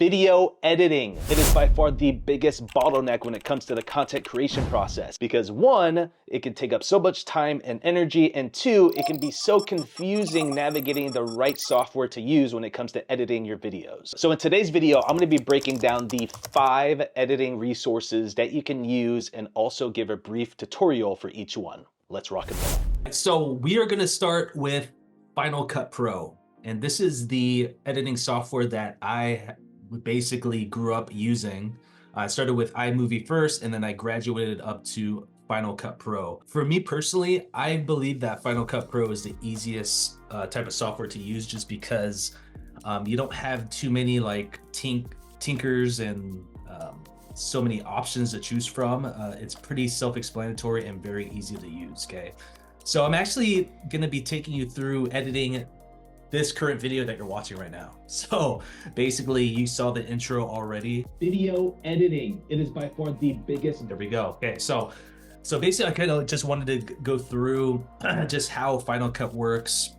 Video editing. It is by far the biggest bottleneck when it comes to the content creation process because one, it can take up so much time and energy, and two, it can be so confusing navigating the right software to use when it comes to editing your videos. So in today's video, I'm gonna be breaking down the 5 editing resources that you can use and also give a brief tutorial for each one. Let's rock and roll. So we are gonna start with Final Cut Pro. And this is the editing software that I basically grew up using. I started with iMovie first, and then I graduated up to Final Cut Pro. For me personally, I believe that Final Cut Pro is the easiest type of software to use just because you don't have too many like tinkers and so many options to choose from. It's pretty self-explanatory and very easy to use, okay? So I'm actually gonna be taking you through editing this current video that you're watching right now. So basically you saw the intro already. Video editing, it is by far the biggest. There we go. Okay, so basically I kind of just wanted to go through just how Final Cut works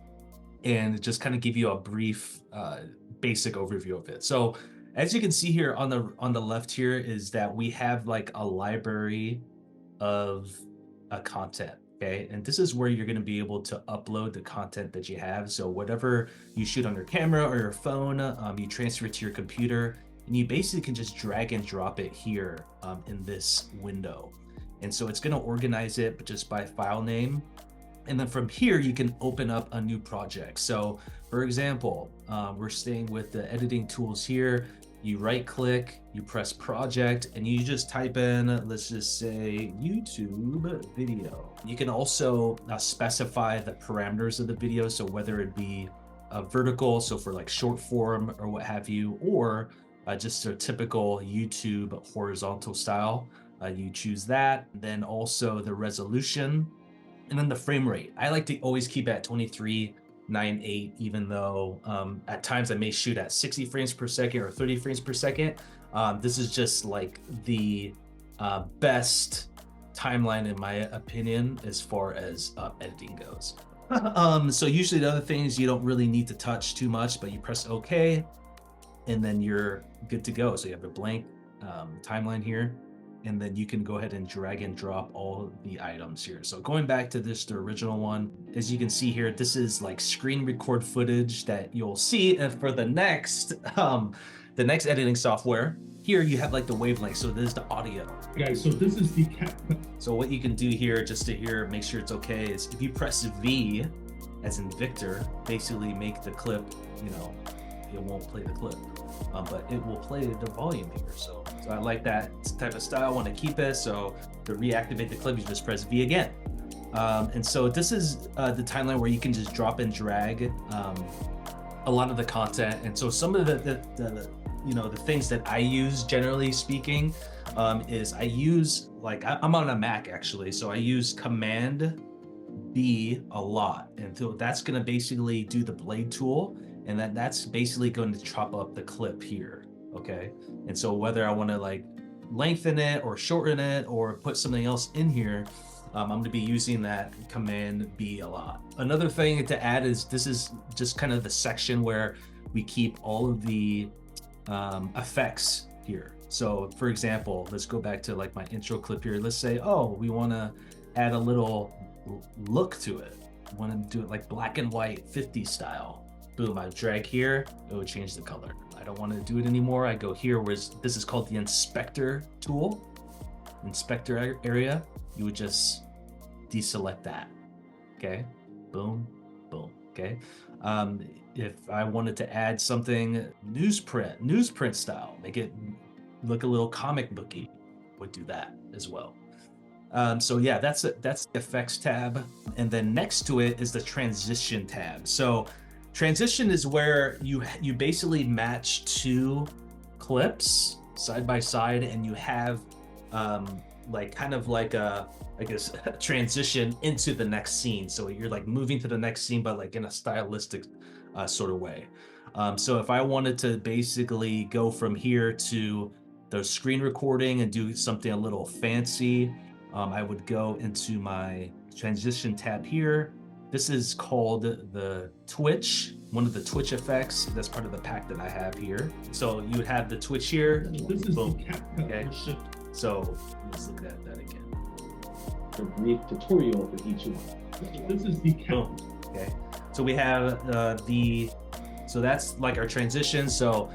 and just kind of give you a brief basic overview of it. So as you can see here on the left here is that we have like a library of content. Okay, and this is where you're going to be able to upload the content that you have. So whatever you shoot on your camera or your phone, you transfer it to your computer, and you basically can just drag and drop it here in this window. And so it's going to organize it just by file name. And then from here, you can open up a new project. So for example, we're staying with the editing tools here. You right click, you press project, and you just type in, let's just say YouTube video. You can also specify the parameters of the video. So whether it be vertical, so for like short form or what have you, or just a typical YouTube horizontal style, you choose that. Then also the resolution and then the frame rate. I like to always keep it at 23.98, even though at times I may shoot at 60 frames per second or 30 frames per second. This is just like the best timeline in my opinion as far as editing goes. So usually the other things you don't really need to touch too much, but you press OK and then you're good to go. So you have a blank timeline here, and then you can go ahead and drag and drop all the items here. So going back to the original one, as you can see here, this is like screen record footage that you'll see. And for the next editing software, here you have like the wavelength. So this is the audio. Guys, so this is the CapCut. So what you can do here, just to hear, make sure it's okay, is if you press V, as in Victor, basically make the clip, you know, it won't play the clip, but it will play the volume here. So I like that type of style, I want to keep it. So to reactivate the clip, you just press V again. And so this is the timeline where you can just drop and drag a lot of the content. And so some of the things that I use, generally speaking, is I use, like, I'm on a Mac actually, so I use Command B a lot. And so that's going to basically do the blade tool, and that's basically going to chop up the clip here. Okay, and so whether I want to like lengthen it or shorten it or put something else in here, I'm going to be using that Command B a lot. Another thing to add is this is just kind of the section where we keep all of the effects here. So for example, let's go back to like my intro clip here. Let's say, oh, we want to add a little look to it. I want to do it like black and white 50s style. Boom, I drag here, it would change the color. I don't want to do it anymore. I go here, where this is called the inspector tool, inspector area. You would just deselect that. Okay, boom, boom. Okay, if I wanted to add something newsprint style, make it look a little comic booky, would do that as well. So yeah, that's the effects tab, and then next to it is the transition tab. So transition is where you basically match 2 clips side by side, and you have like kind of like a, I guess, a transition into the next scene. So you're like moving to the next scene, but like in a stylistic sort of way. So if I wanted to basically go from here to the screen recording and do something a little fancy, I would go into my transition tab here, This is called the Twitch, one of the Twitch effects. That's part of the pack that I have here. So you would have the Twitch here. This is Boom. the CapCut Okay. version. So let's look at that again. A brief tutorial for each one. This is the Boom. Okay. So we have so that's like our transition. So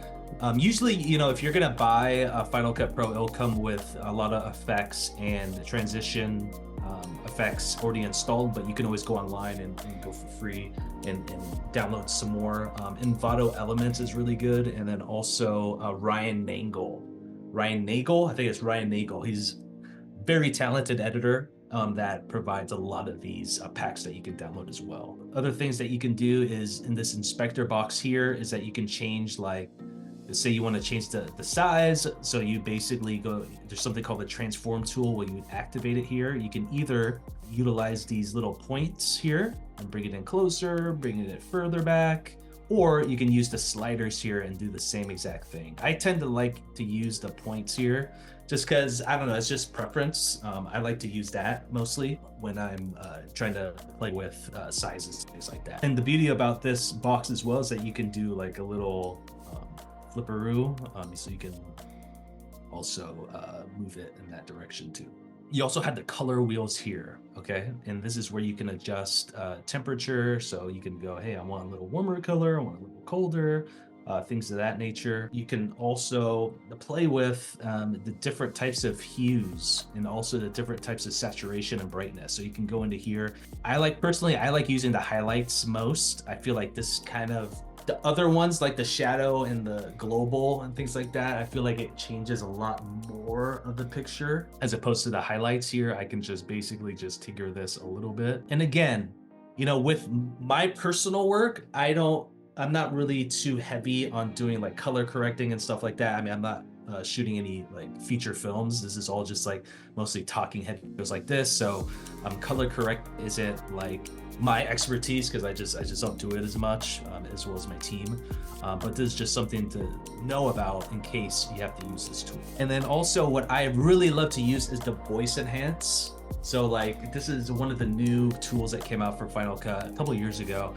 usually, you know, if you're gonna buy a Final Cut Pro, it'll come with a lot of effects and transition effects already installed, but you can always go online and go for free and download some more. Envato Elements is really good, and then also Ryan Nagel. I think it's Ryan Nagel. He's very talented editor that provides a lot of these packs that you can download as well. Other things that you can do is in this inspector box here is that you can change, like, say you want to change the size. So you basically go, there's something called the transform tool where you activate it here. You can either utilize these little points here and bring it in closer, bring it further back, or you can use the sliders here and do the same exact thing. I tend to like to use the points here just because, I don't know, it's just preference. I like to use that mostly when I'm trying to play with sizes, things like that. And the beauty about this box as well is that you can do like a little flipperoo, so you can also move it in that direction too. You also have the color wheels here, okay? And this is where you can adjust temperature. So you can go, hey, I want a little warmer color, I want a little colder, things of that nature. You can also play with the different types of hues and also the different types of saturation and brightness. So you can go into here. Personally, I like using the highlights most. I feel like this kind of, the other ones like the shadow and the global and things like that, I feel like it changes a lot more of the picture as opposed to the highlights here. I can just basically just tinker this a little bit. And again, you know, with my personal work, I'm not really too heavy on doing like color correcting and stuff like that. I mean, I'm not shooting any like feature films. This is all just like mostly talking head videos like this. So color correct isn't like my expertise because I just don't do it as much as well as my team. But this is just something to know about in case you have to use this tool. And then also what I really love to use is the voice enhance. So like this is one of the new tools that came out for Final Cut a couple years ago.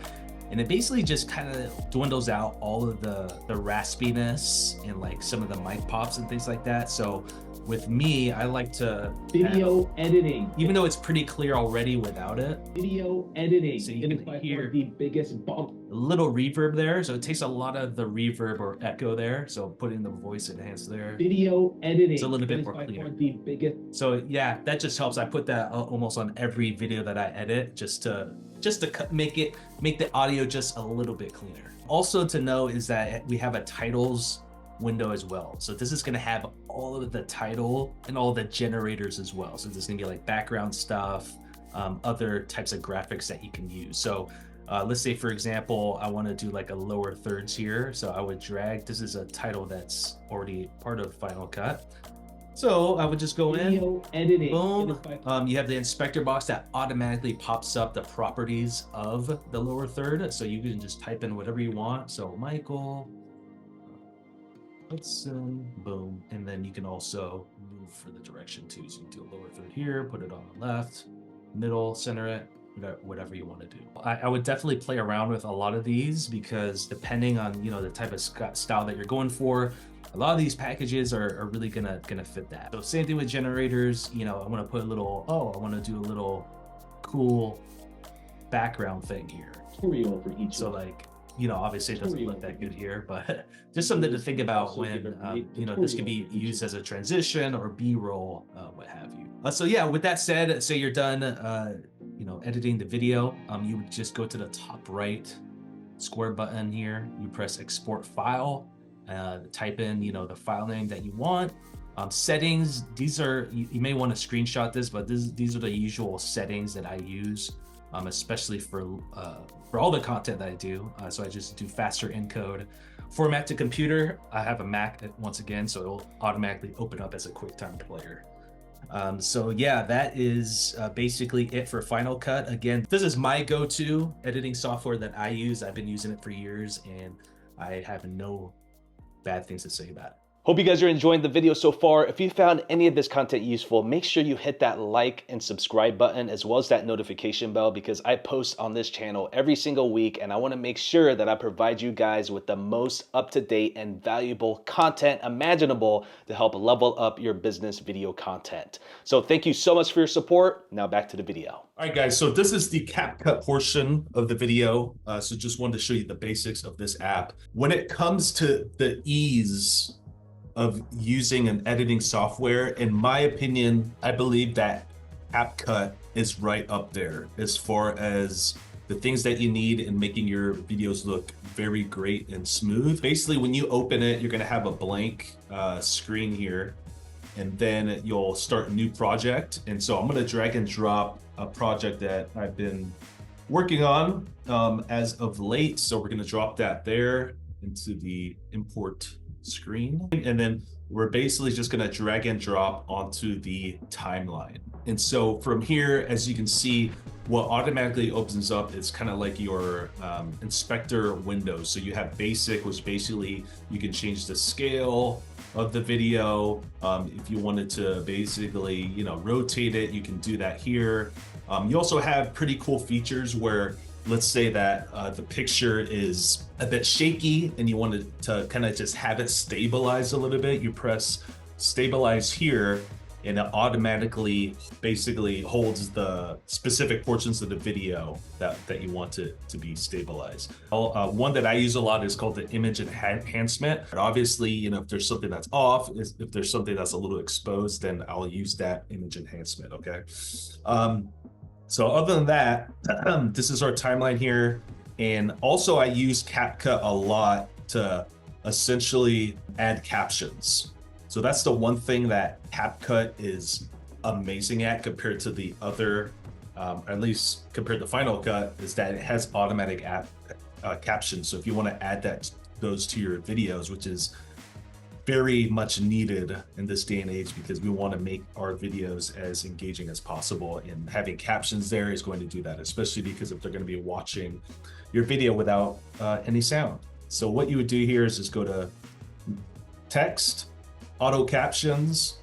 And it basically just kind of dwindles out all of the raspiness and like some of the mic pops and things like that. So with me, I like to Video editing. even though it's pretty clear already without it. Video editing. So you It can is by hear far the biggest bump. A little reverb there. So it takes a lot of the reverb or echo there. So putting the voice enhance there. Video editing. It's a little bit It is more by clear. far the biggest. So yeah, that just helps. I put that almost on every video that I edit just to make the audio just a little bit cleaner. Also to know is that we have a titles window as well. So this is going to have all of the title and all the generators as well. So this is going to be like background stuff, other types of graphics that you can use. So let's say, for example, I want to do like a lower thirds here. So I would drag, this is a title that's already part of Final Cut. So I would just go Video editing. boom. It is by far You have the inspector box that automatically pops up the properties of the lower third. So you can just type in whatever you want. So Michael, Hudson, boom. And then you can also move for the direction too. So you can do a lower third here, put it on the left, middle, center it, whatever you want to do. I would definitely play around with a lot of these because depending on, you know, the type of style that you're going for, a lot of these packages are really gonna fit that. So same thing with generators. You know, I want to put a little, I want to do a little cool background thing here. tutorial for each So one. like, you know, obviously it doesn't look that good here, but just something to think about when, you know, this can be used as a transition or B-roll, what have you. So yeah, with that said, say you're done, you know, editing the video, you would just go to the top right square button here. You press export file, type in, you know, the file name that you want. Settings, these are, you may want to screenshot this, but these are the usual settings that I use, especially for all the content that I do. So I just do faster encode. Format to computer, I have a Mac once again, so it'll automatically open up as a QuickTime player. So yeah, that is basically it for Final Cut. Again, this is my go-to editing software that I use. I've been using it for years and I have no bad things to say about it. Hope you guys are enjoying the video so far. If you found any of this content useful, make sure you hit that like and subscribe button as well as that notification bell, because I post on this channel every single week and I want to make sure that I provide you guys with the most up-to-date and valuable content imaginable to help level up your business video content. So thank you so much for your support. Now back to the video. All right, guys, so this is the CapCut portion of the video. So just wanted to show you the basics of this app. When it comes to the ease of using an editing software, in my opinion, I believe that CapCut is right up there as far as the things that you need in making your videos look very great and smooth. Basically, when you open it, you're gonna have a blank screen here, and then you'll start a new project. And so I'm gonna drag and drop a project that I've been working on as of late. So we're gonna drop that there into the import screen, and then we're basically just going to drag and drop onto the timeline. And so from here, as you can see, what automatically opens up is kind of like your inspector window. So you have basic, which basically you can change the scale of the video. If you wanted to basically, you know, rotate it, you can do that here. You also have pretty cool features where, let's say that the picture is a bit shaky and you wanted to kind of just have it stabilize a little bit. You press stabilize here and it automatically basically holds the specific portions of the video that you want it to be stabilized. One that I use a lot is called the image enhancement. But obviously, you know, if there's something that's off, if there's something that's a little exposed, then I'll use that image enhancement, okay? So other than that, this is our timeline here. And also I use CapCut a lot to essentially add captions. So that's the one thing that CapCut is amazing at compared to the other, at least compared to Final Cut, is that it has automatic captions. So if you want to add those to your videos, which is very much needed in this day and age, because we want to make our videos as engaging as possible, and having captions there is going to do that, especially because if they're going to be watching your video without any sound. So what you would do here is just go to text, auto captions.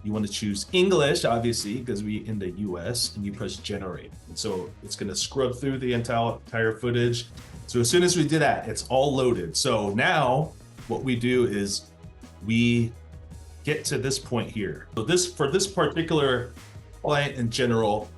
You want to choose English, obviously, because we're in the US, and you press generate. And so it's going to scrub through the entire footage. So as soon as we do that, it's all loaded. So now what we do is we get to this point here. So for this particular client in general,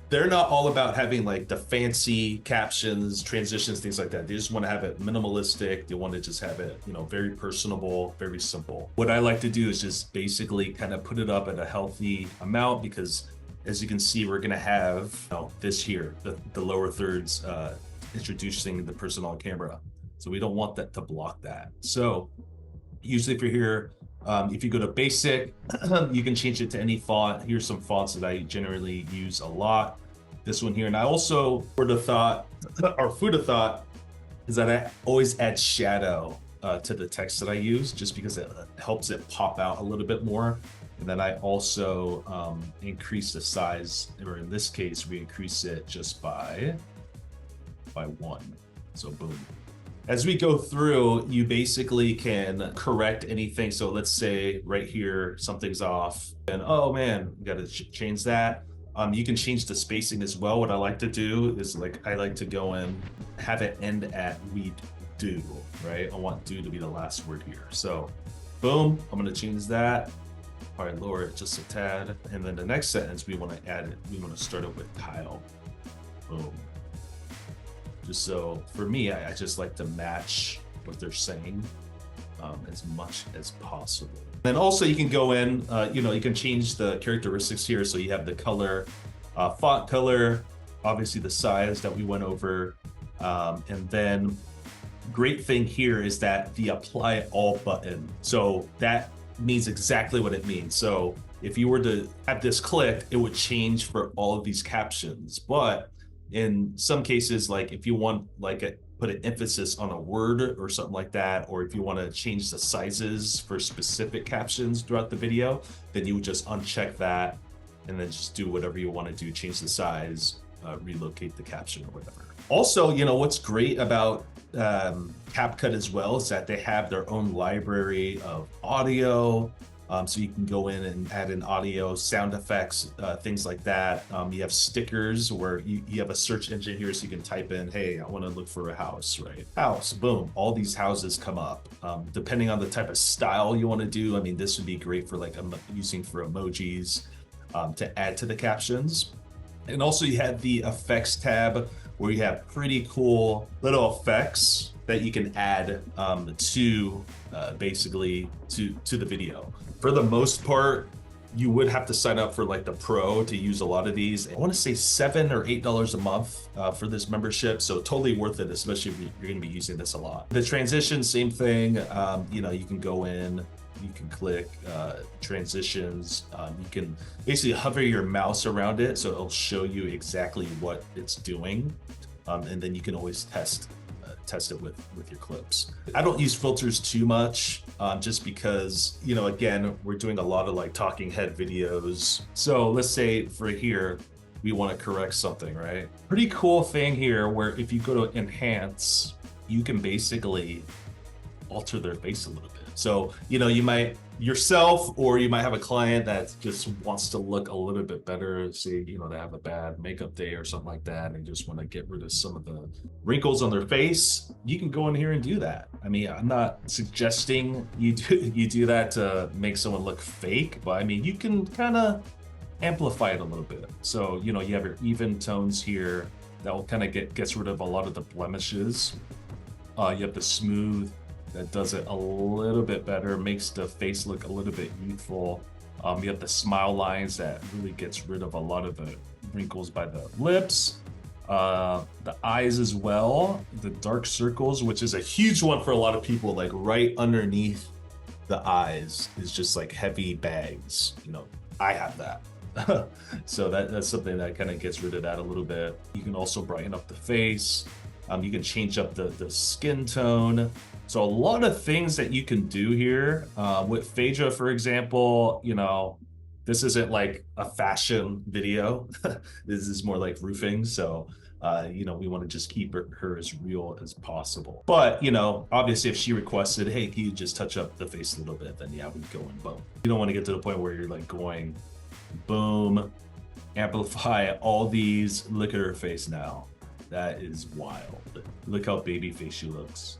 they're not all about having like the fancy captions, transitions, things like that. They just want to have it minimalistic. They want to just have it, you know, very personable, very simple. What I like to do is just basically kind of put it up at a healthy amount, because as you can see, we're going to have, you know, this here, the lower thirds introducing the person on camera. So we don't want that to block that. So usually if you're here, if you go to basic, you can change it to any font. Here's some fonts that I generally use a lot. This one here. And I also, food of thought is that I always add shadow to the text that I use, just because it helps it pop out a little bit more. And then I also increase the size, or in this case, we increase it just by 1. So boom. As we go through, you basically can correct anything. So let's say right here, something's off, and oh man, we got to change that. You can change the spacing as well. What I like to do is, like, I like to go and have it end at we do, right? I want do to be the last word here. So boom, I'm going to change that. Probably lower it just a tad. And then the next sentence, we want to add it. We want to start it with tile. Boom. Just so for me, I just like to match what they're saying as much as possible. And also you can go in, you know, you can change the characteristics here. So you have the color, font color, obviously the size that we went over. And then great thing here is that the apply all button. So that means exactly what it means. So if you were to have this clicked, it would change for all of these captions. But in some cases, like if you want put an emphasis on a word or something like that, or if you want to change the sizes for specific captions throughout the video, then you would just uncheck that and then just do whatever you want to do, change the size, relocate the caption or whatever. Also, you know, what's great about CapCut as well is that they have their own library of audio. So you can go in and add in audio, sound effects, things like that. You have stickers where you have a search engine here, so you can type in, hey, I want to look for a house, right? House, boom, all these houses come up. Depending on the type of style you want to do, I mean, this would be great for like using for emojis to add to the captions. And also you have the effects tab where you have pretty cool little effects that you can add to basically to the video. For the most part, you would have to sign up for like the Pro to use a lot of these. I want to say $7 or $8 a month for this membership, so totally worth it, especially if you're going to be using this a lot. The transition, same thing. You know, you can go in, you can click transitions. You can basically hover your mouse around it, so it'll show you exactly what it's doing, and then you can always test it with your clips. I don't use filters too much, just because, you know, again, we're doing a lot of like talking head videos. So let's say for here, we want to correct something, right? Pretty cool thing here where if you go to enhance, you can basically alter their face a little bit. So, you know, you might yourself, or you might have a client that just wants to look a little bit better, say, you know, they have a bad makeup day or something like that, and just want to get rid of some of the wrinkles on their face. You can go in here and do that. I mean, I'm not suggesting you do that to make someone look fake, but I mean, you can kind of amplify it a little bit. So, you know, you have your even tones here that will kind of gets rid of a lot of the blemishes. You have the smooth that does it a little bit better, makes the face look a little bit youthful. You have the smile lines that really gets rid of a lot of the wrinkles by the lips. The eyes as well, the dark circles, which is a huge one for a lot of people, like right underneath the eyes is just like heavy bags. You know, I have that. So that's something that kind of gets rid of that a little bit. You can also brighten up the face. You can change up the skin tone. So a lot of things that you can do here. With Phaedra, for example, you know, this isn't like a fashion video. This is more like roofing. So, you know, we want to just keep her as real as possible. But, you know, obviously if she requested, hey, can you just touch up the face a little bit? Then yeah, we'd go and boom. You don't want to get to the point where you're like going, boom, amplify all these. Look at her face now. That is wild. Look how baby face she looks.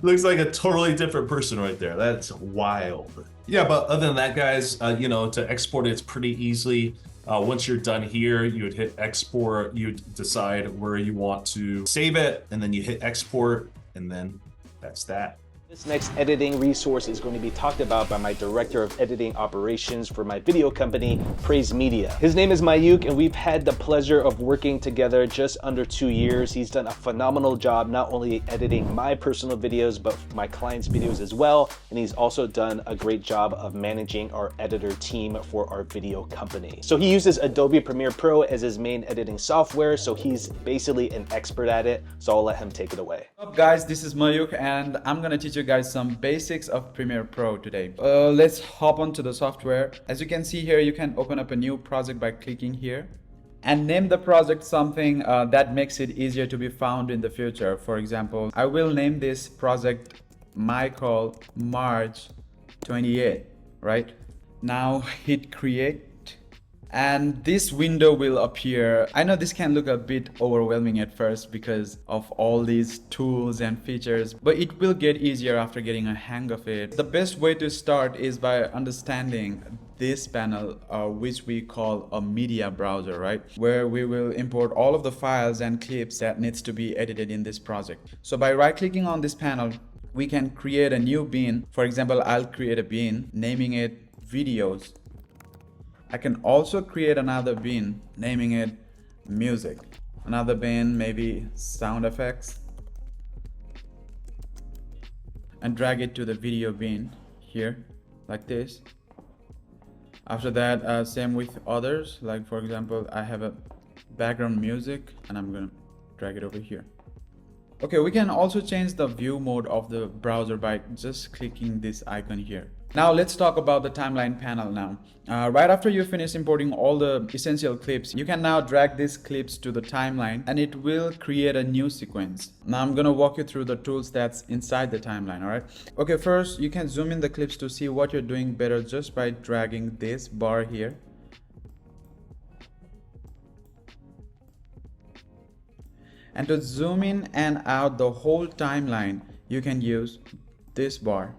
Looks like a totally different person right there. That's wild. Yeah, but other than that, guys, you know, to export it's pretty easily. Once you're done here, you would hit export, you decide where you want to save it, and then you hit export, and then that's that. This next editing resource is going to be talked about by my director of editing operations for my video company, Praise Media. His name is Mayuk, and we've had the pleasure of working together just under 2 years. He's done a phenomenal job not only editing my personal videos, but my clients' videos as well. And he's also done a great job of managing our editor team for our video company. So he uses Adobe Premiere Pro as his main editing software. So he's basically an expert at it. So I'll let him take it away. What's up, guys? This is Mayuk, and I'm gonna teach you guys some basics of Premiere Pro today. Let's hop onto the software. As you can see here, you can open up a new project by clicking here and name the project something that makes it easier to be found in the future. For example, I will name this project Michael March 28, right? Now hit create. And this window will appear. I know this can look a bit overwhelming at first because of all these tools and features, but it will get easier after getting a hang of it. The best way to start is by understanding this panel, which we call a media browser, right? Where we will import all of the files and clips that needs to be edited in this project. So by right-clicking on this panel, we can create a new bin. For example, I'll create a bin, naming it videos. I can also create another bin, naming it music. Another bin, maybe sound effects. And drag it to the video bin here, like this. After that, same with others. Like for example, I have a background music and I'm gonna drag it over here. Okay, we can also change the view mode of the browser by just clicking this icon here. Now let's talk about the timeline panel now. Right after you finish importing all the essential clips, you can now drag these clips to the timeline and it will create a new sequence. Now I'm gonna walk you through the tools that's inside the timeline, all right? Okay, first you can zoom in the clips to see what you're doing better just by dragging this bar here. And to zoom in and out the whole timeline, you can use this bar.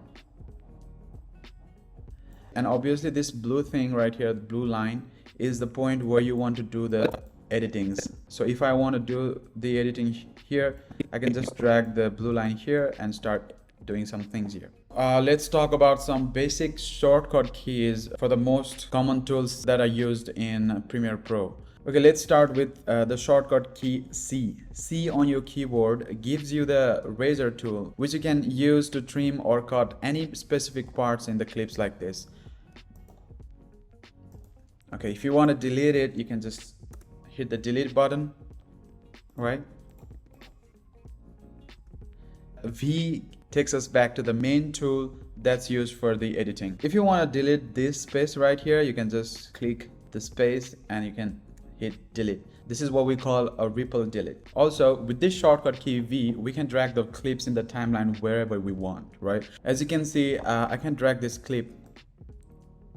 And obviously this blue thing right here, the blue line, is the point where you want to do the editings. So if I want to do the editing here, I can just drag the blue line here and start doing some things here. Let's talk about some basic shortcut keys for the most common tools that are used in Premiere Pro. Okay, let's start with the shortcut key C. C on your keyboard gives you the razor tool, which you can use to trim or cut any specific parts in the clips like this. Okay, if you want to delete it, you can just hit the delete button, right? V takes us back to the main tool that's used for the editing. If you want to delete this space right here, you can just click the space and you can hit delete. This is what we call a ripple delete. Also, with this shortcut key V, we can drag the clips in the timeline wherever we want, right? As you can see, I can drag this clip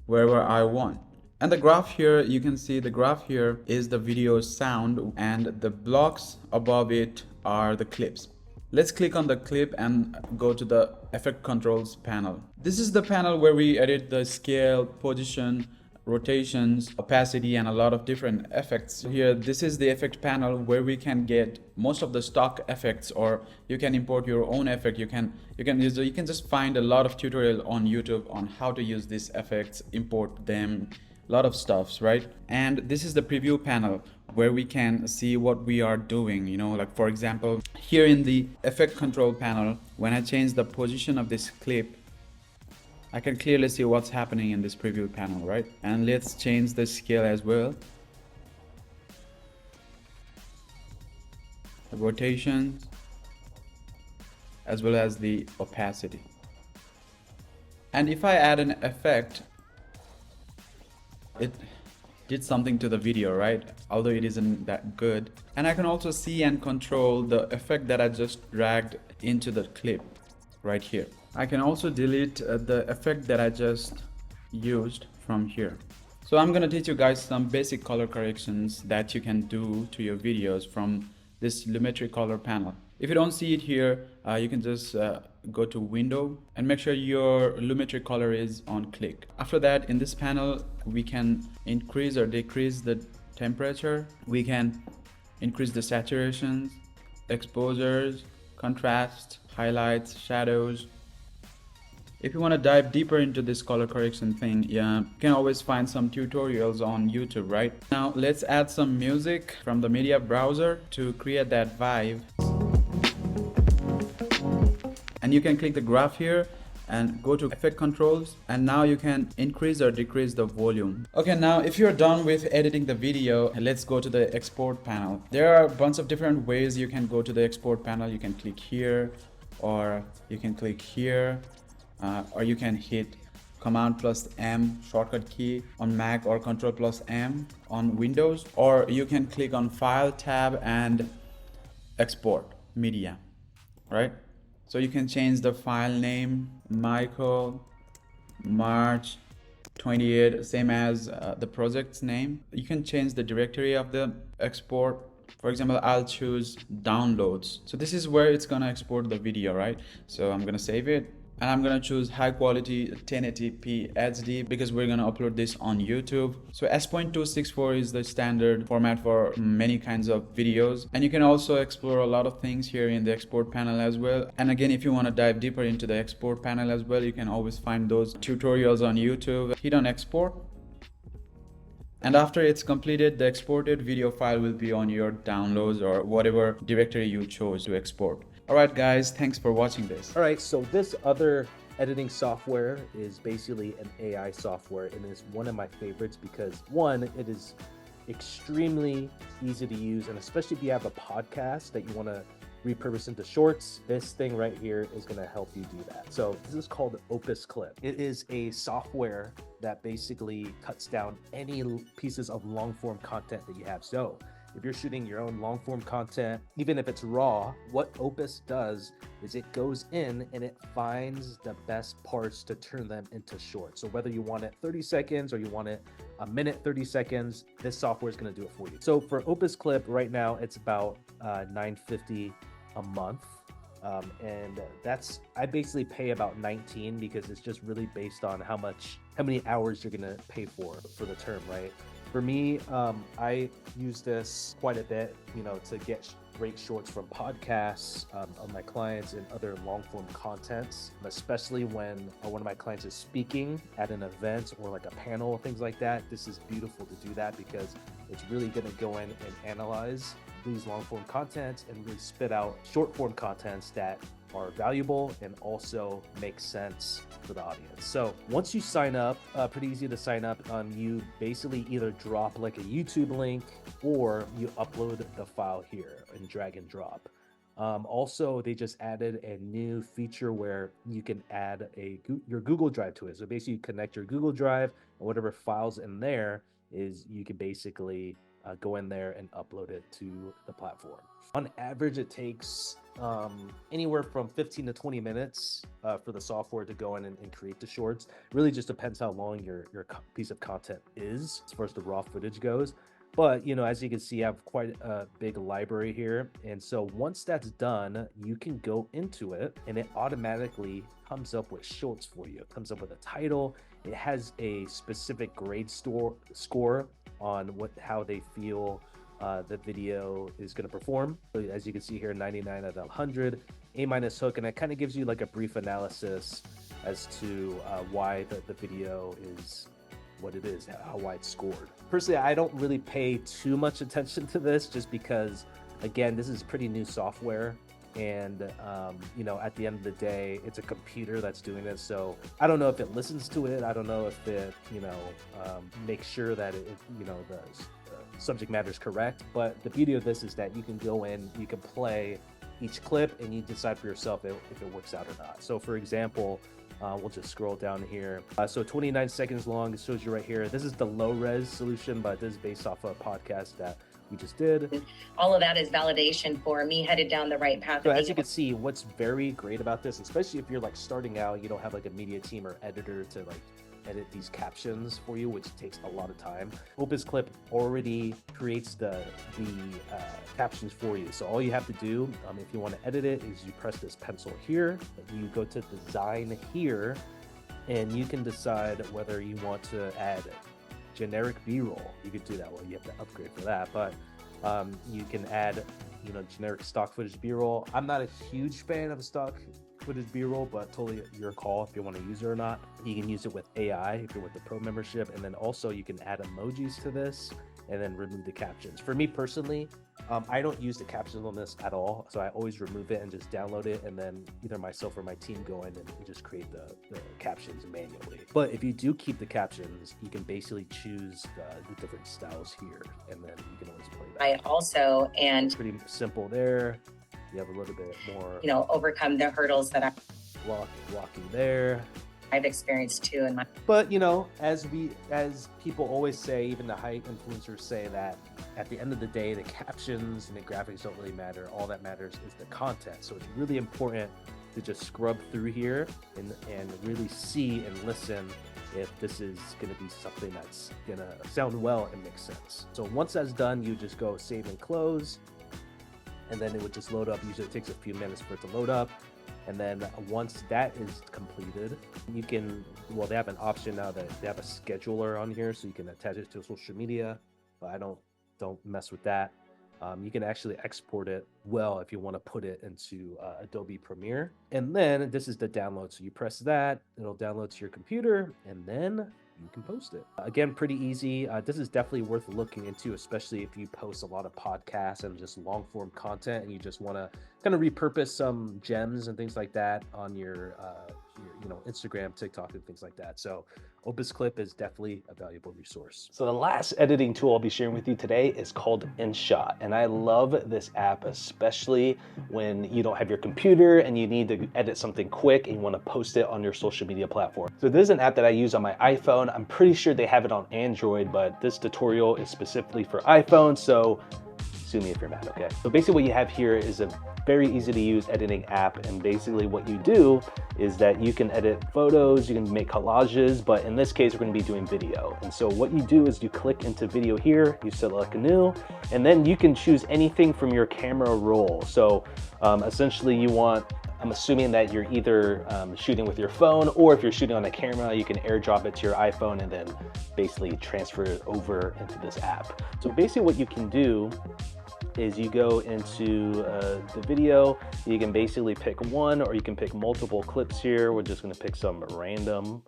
wherever I want. And the graph here, you can see the graph here is the video sound and the blocks above it are the clips. Let's click on the clip and go to the effect controls panel. This is the panel where we edit the scale, position, rotations, opacity, and a lot of different effects. Here, this is the effect panel where we can get most of the stock effects, or you can import your own effect. You can just find a lot of tutorial on YouTube on how to use these effects, import them, a lot of stuffs, right? And this is the preview panel where we can see what we are doing, you know, like for example, here in the effect control panel, when I change the position of this clip, I can clearly see what's happening in this preview panel, right? And let's change the scale as well. The rotations, as well as the opacity. And if I add an effect, it did something to the video, right? Although it isn't that good. And I can also see and control the effect that I just dragged into the clip right here. I can also delete the effect that I just used from here. So I'm gonna teach you guys some basic color corrections that you can do to your videos from this Lumetri color panel. If you don't see it here, you can just go to window and make sure your Lumetri color is on click. After that, in this panel, we can increase or decrease the temperature. We can increase the saturations, exposures, contrast, highlights, shadows. If you want to dive deeper into this color correction thing, you can always find some tutorials on YouTube, right? Now let's add some music from the media browser to create that vibe. And you can click the graph here and go to effect controls, and now you can increase or decrease the volume. Okay, now if you're done with editing the video, let's go to the export panel. There are a bunch of different ways you can go to the export panel. You can click here, or you can click here, or you can hit Command plus M shortcut key on Mac, or Control plus M on Windows, or you can click on File tab and export media, right? So you can change the file name, Michael March 28, same as the project's name. You can change the directory of the export. For example, I'll choose downloads. So this is where it's gonna export the video, right? So I'm gonna save it. And I'm gonna choose high quality 1080p HD because we're gonna upload this on YouTube. So S.264 is the standard format for many kinds of videos. And you can also explore a lot of things here in the export panel as well. And again, if you wanna dive deeper into the export panel as well, you can always find those tutorials on YouTube. Hit on export. And after it's completed, the exported video file will be on your downloads or whatever directory you chose to export. Alright guys, thanks for watching this. Alright, so this other editing software is basically an AI software, and it's one of my favorites because one, it is extremely easy to use, and especially if you have a podcast that you want to repurpose into shorts, this thing right here is going to help you do that. So this is called OpusClip. It is a software that basically cuts down any pieces of long form content that you have. So if you're shooting your own long form content, even if it's raw, what Opus does is it goes in and it finds the best parts to turn them into shorts. So whether you want it 30 seconds or you want it a minute, 30 seconds, this software is going to do it for you. So for OpusClip right now, it's about $9.50 a month. And I basically pay about 19 because it's just really based on how many hours you're going to pay for the term, right? For me, I use this quite a bit, to get great shorts from podcasts of my clients and other long form contents, especially when one of my clients is speaking at an event or like a panel, things like that. This is beautiful to do that because it's really going to go in and analyze these long form contents and really spit out short form contents that are valuable and also make sense for the audience. So once you sign up, pretty easy to sign up. You basically either drop like a YouTube link or you upload the file here and drag and drop. Also, they just added a new feature where you can add your Google Drive to it. So basically you connect your Google Drive and whatever files in there is you can basically go in there and upload it to the platform. On average, it takes anywhere from 15 to 20 minutes for the software to go in and create the shorts. Really just depends how long your piece of content is as far as the raw footage goes. But, as you can see, I have quite a big library here. And so once that's done, you can go into it and it automatically comes up with shorts for you. It comes up with a title. It has a specific grade score on how they feel the video is going to perform. So as you can see here, 99 out of 100, A- hook, and it kind of gives you like a brief analysis as to why the video is what it is, why it's scored. Personally, I don't really pay too much attention to this just because, again, this is pretty new software. And, at the end of the day, it's a computer that's doing this. So I don't know if it listens to it. I don't know if it, makes sure that the subject matter is correct. But the beauty of this is that you can go in, you can play each clip and you decide for yourself if it works out or not. So for example, we'll just scroll down here. So 29 seconds long, it shows you right here. This is the low res solution, but this is based off a podcast that we just did. All of that is validation for me headed down the right path. So as you can see, what's very great about this, especially if you're like starting out, you don't have like a media team or editor to like edit these captions for you, which takes a lot of time. OpusClip already creates the captions for you. So all you have to do, if you want to edit it, is you press this pencil here, you go to design here, and you can decide whether you want to add generic B-roll. You could do that. Well, you have to upgrade for that, but you can add generic stock footage B-roll. I'm not a huge fan of stock footage B-roll, but totally your call if you want to use it or not. You can use it with AI if you're with the Pro membership, and then also you can add emojis to this and then remove the captions. For me personally, I don't use the captions on this at all, so I always remove it and just download it, and then either myself or my team go in and just create the captions manually. But if you do keep the captions, you can basically choose the different styles here, and then you can always play that. I also, and pretty simple there. You have a little bit more, overcome the hurdles that walking there. I've experienced too in my. But as people always say, even the high influencers say that at the end of the day, the captions and the graphics don't really matter. All that matters is the content. So it's really important to just scrub through here and really see and listen if this is going to be something that's going to sound well and make sense. So once that's done, you just go save and close, and then it would just load up. Usually it takes a few minutes for it to load up. And then once that is completed, you can, they have an option now that they have a scheduler on here, so you can attach it to social media, but I don't mess with that. You can actually export it if you want to put it into Adobe Premiere. And then this is the download. So you press that, it'll download to your computer, and then you can post it. Again, pretty easy. This is definitely worth looking into, especially if you post a lot of podcasts and just long form content and you just want to kind of repurpose some gems and things like that on your Instagram, TikTok, and things like that. So OpusClip is definitely a valuable resource. So the last editing tool I'll be sharing with you today is called InShot. And I love this app, especially when you don't have your computer and you need to edit something quick and you want to post it on your social media platform. So this is an app that I use on my iPhone. I'm pretty sure they have it on Android, but this tutorial is specifically for iPhone. So sue me if you're mad, okay? So basically what you have here is a very easy to use editing app, and basically what you do is that you can edit photos, you can make collages, but in this case we're going to be doing video. And so what you do is you click into video here, you select new, and then you can choose anything from your camera roll. So essentially you want, I'm assuming that you're either shooting with your phone, or if you're shooting on a camera, you can airdrop it to your iPhone and then basically transfer it over into this app. So basically what you can do is you go into the video, you can basically pick one or you can pick multiple clips here. We're just gonna pick some random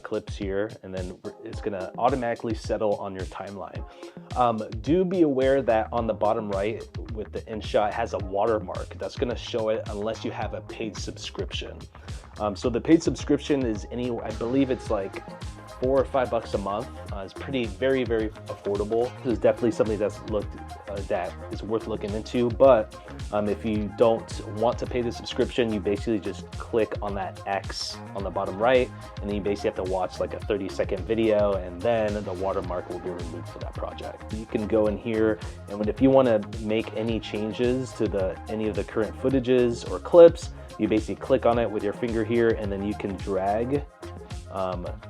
clips here, and then it's gonna automatically settle on your timeline. Do be aware that on the bottom right with the InShot, it has a watermark that's gonna show it unless you have a paid subscription. So the paid subscription is I believe it's like $4 or $5 a month. It's very affordable. This is definitely something that is worth looking into. But if you don't want to pay the subscription, you basically just click on that X on the bottom right, and then you basically have to watch like a 30-second video, and then the watermark will be removed for that project. You can go in here, and if you want to make any changes to any of the current footages or clips, you basically click on it with your finger here, and then you can drag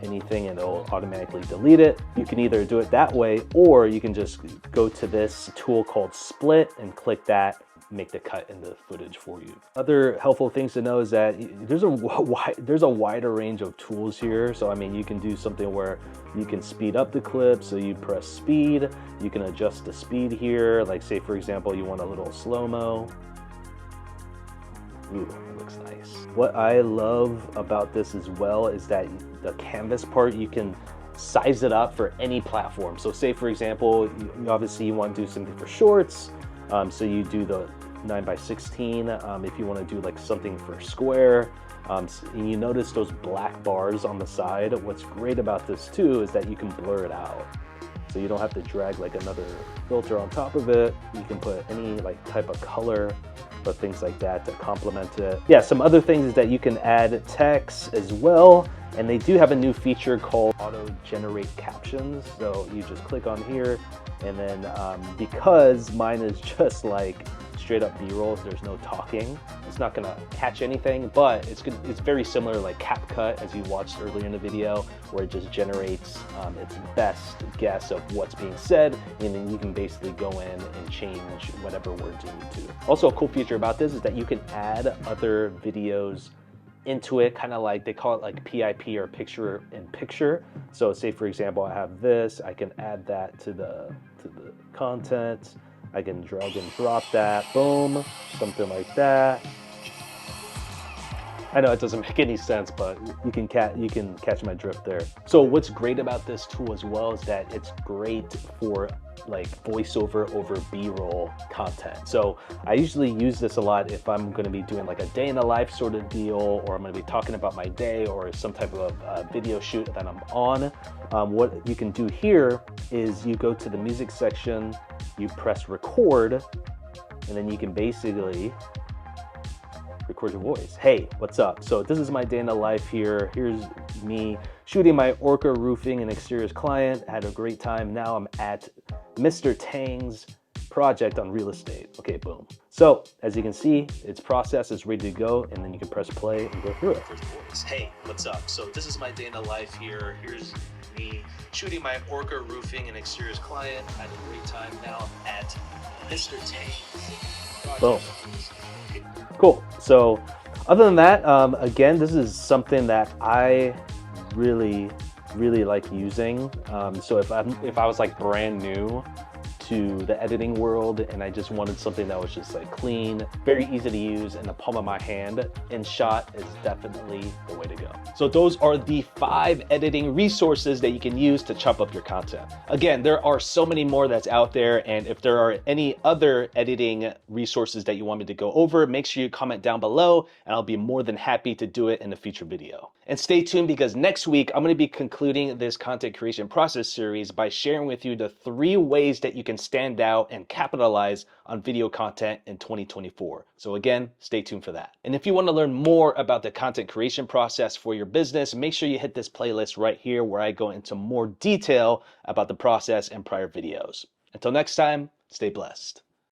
anything and it'll automatically delete it. You can either do it that way, or you can just go to this tool called Split and click that, make the cut in the footage for you. Other helpful things to know is that there's a wider range of tools here. So I mean, you can do something where you can speed up the clip, so you press speed, you can adjust the speed here, like say for example you want a little slow-mo. Ooh, that looks nice. What I love about this as well is that the canvas part, you can size it up for any platform. So say for example, obviously you want to do something for shorts, so you do the 9:16. If you want to do like something for square, and you notice those black bars on the side. What's great about this too is that you can blur it out. So you don't have to drag like another filter on top of it. You can put any like type of color or things like that to complement it. Yeah, some other things is that you can add text as well. And they do have a new feature called auto generate captions. So you just click on here, and then because mine is just like straight up B-roll, there's no talking, it's not gonna catch anything, but it's very similar like CapCut as you watched earlier in the video, where it just generates its best guess of what's being said, and then you can basically go in and change whatever words you need to. Also a cool feature about this is that you can add other videos into it, kind of like they call it like PIP or picture in picture. So say for example I have this, I can add that to the content. I can drag and drop that, boom, something like that. I know it doesn't make any sense, but you can catch my drift there. So what's great about this tool as well is that it's great for like voiceover over B-roll content. So I usually use this a lot if I'm going to be doing like a day in the life sort of deal, or I'm going to be talking about my day or some type of video shoot that I'm on. What you can do here is you go to the music section, you press record, and then you can basically record your voice. Hey, what's up? So this is my day in the life here. Here's me shooting my Orca roofing and exteriors client. Had a great time. Now I'm at Mr. Tang's project on real estate. Okay, boom. So as you can see, it's processed, it's ready to go, and then you can press play and go through it. Hey, what's up? So this is my day in the life here. Here's me shooting my Orca roofing and exteriors client. Had a great time. Now I'm at Mr. Tang's. Boom. Cool. So other than that, again, this is something that I really like using. So if I was like brand new into the editing world and I just wanted something that was just like clean, very easy to use in the palm of my hand, InShot is definitely the way to go. So those are the 5 editing resources that you can use to chop up your content. Again, there are so many more that's out there, and if there are any other editing resources that you want me to go over, make sure you comment down below and I'll be more than happy to do it in a future video. And stay tuned because next week I'm going to be concluding this content creation process series by sharing with you the 3 ways that you can stand out and capitalize on video content in 2024. So again, stay tuned for that. And if you want to learn more about the content creation process for your business, make sure you hit this playlist right here where I go into more detail about the process and prior videos. Until next time, stay blessed.